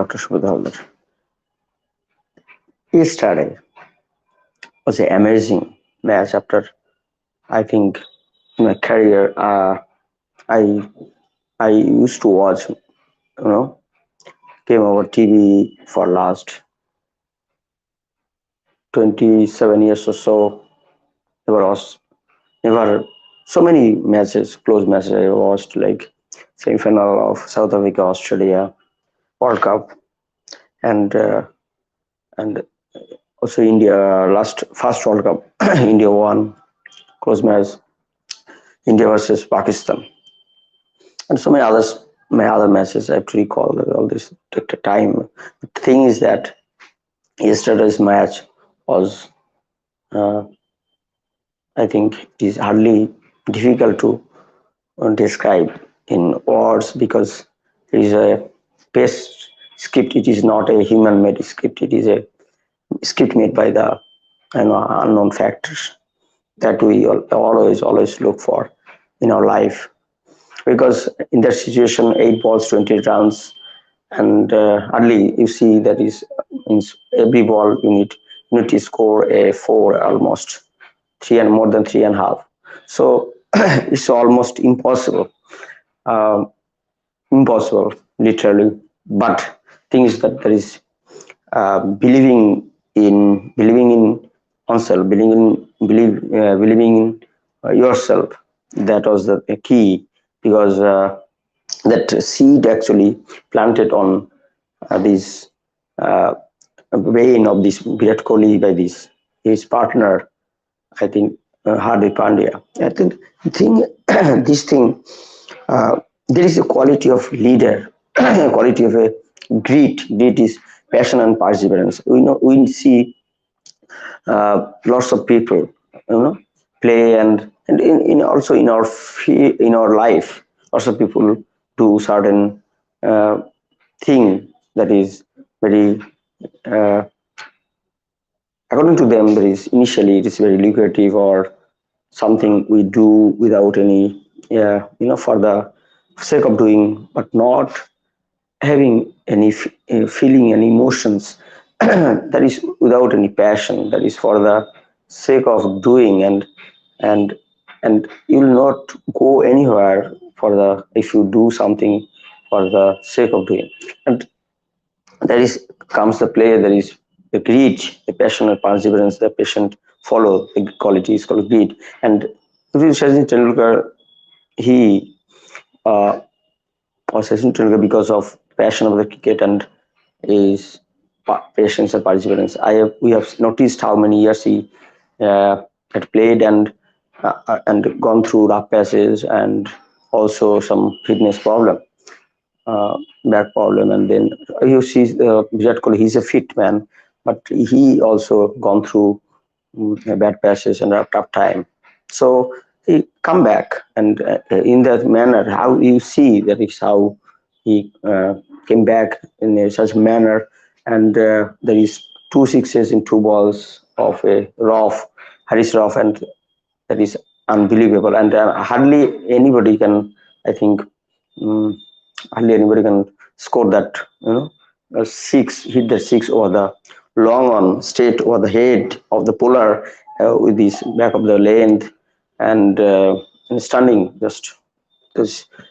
Dr. Shubhadra Halder. Yesterday was an amazing match after I think in my career I I used to watch came over TV for last 27 years or so. There was never so many matches, close matches I watched, like semi-final of South Africa, Australia, World Cup, and and also India last first World Cup. India won close match. India versus Pakistan, and so many others. My other matches I have to recall. All this took time. The thing is that yesterday's match was, uh, I think, it is hardly difficult to describe in words because it is a paste script. It is not a human-made script. It is a script made by the unknown factors that we always look for in our life. Because in that situation, 8 balls, 20 runs, and early you see that is means every ball you need to score a four, almost three and more than 3.5. So it's almost um, impossible, literally. But thing is that there is believing in oneself, believing in yourself. That was the key, because that seed actually planted on this uh, vein of this Virat Kohli by his partner, I think, Hardik Pandya. I think this thing, there is a quality of leader, quality of a grit. Grit is passion and perseverance. We see lots of people, play, and also in our life, lots of people do certain uh, thing that is very, uh, according to them, there is initially it is very lucrative, or something we do without any, for the sake of doing, but not having any feeling and emotions. That is without any passion, that is for the sake of doing, and and you will not go anywhere for the if you do something for the sake of doing. And there is comes the play, there is the greed, the passion and perseverance, the patient follow the quality is called greed. And if you Sachin Tendulkar, he uh, or Sachin Tendulkar, because of passion of the cricket and his patience and perseverance. We have noticed how many years he had played, and gone through rough passes, and also some fitness problem, back problem, and then you see Virat Kohli. He's a fit man, but he also gone through bad passes and a tough time. So he come back, and in that manner, how you see that is how he came back in such manner, and there is two sixes in 2 balls of a Rauf, Harris Rauf, and that is unbelievable. And hardly anybody can, I think, um, hardly anybody can score that. A six, hit the six over the long on, straight over the head of the puller, with his back of the length, and standing, just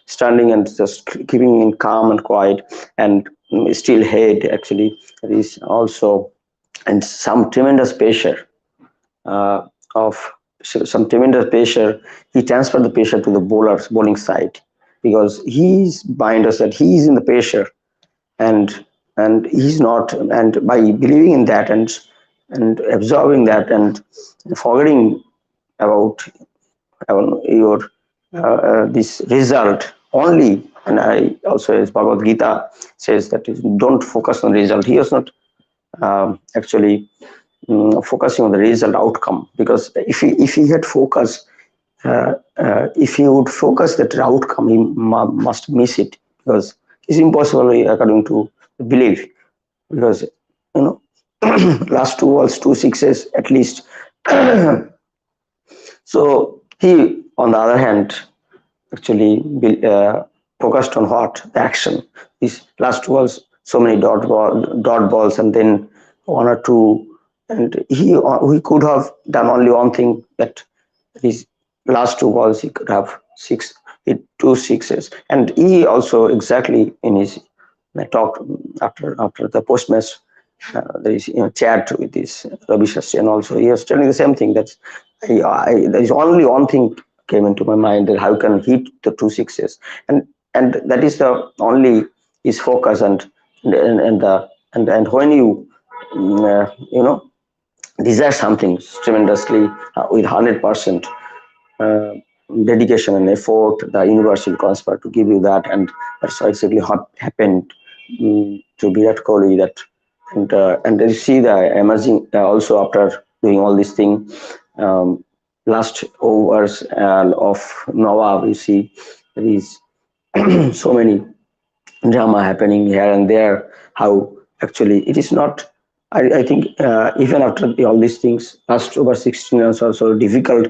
standing and just keeping in calm and quiet, and still head actually. There is also, and some tremendous pressure, of some tremendous pressure. He transferred the pressure to the bowling side, because he's mind us that he is in the pressure, and he's not, and by believing in that, and absorbing that, and forgetting about your this result only. And I also, as Bhagavad Gita says, that don't focus on result. He was not actually focusing on the result outcome, because if he had focused, if he would focus that outcome, he must miss it, because it's impossible according to the belief. Because you know last 2 balls, two sixes at least. So he, on the other hand, actually focused on what? The action. His last 2 balls, so many dot balls, and then one or two, and he could have done only one thing, that his last two balls he could have hit two sixes. And he also exactly in his talk after the post match, there is chat with this Ravi Shastri, and also he was telling the same thing, that there is only one thing came into my mind, that how can hit the two sixes, and that is the only his focus. And when you desire something tremendously, with 100% uh, dedication and effort, the universe will conspire to give you that. And that's exactly what happened to Virat Kohli. That and you see the emerging also after doing all these things. Last overs and of Nawab, you see there is so many drama happening here and there. How actually it is not. I think even after all these things, last over 16 runs are so difficult,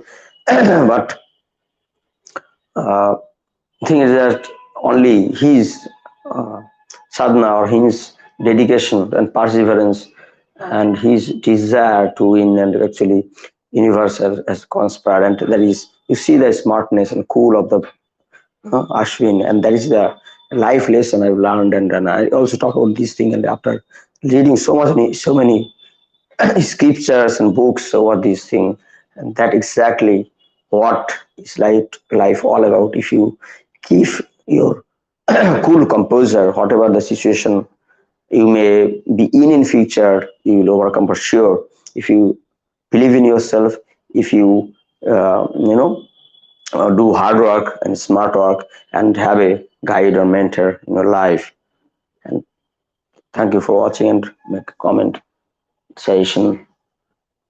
but uh, thing is that only his uh, sadhana, or his dedication and perseverance, and his desire to win, and actually universe has conspired. And that is, you see the smartness and cool of the Ashwin, and that is the life lesson I've learned. And I also talk about this thing, and after reading so many scriptures and books over this thing, and that exactly what is life all about. If you keep your cool composure, whatever the situation you may be in future, you will overcome for sure. If you believe in yourself, if you do hard work and smart work, and have a guide or mentor in your life. And thank you for watching, and make a comment session.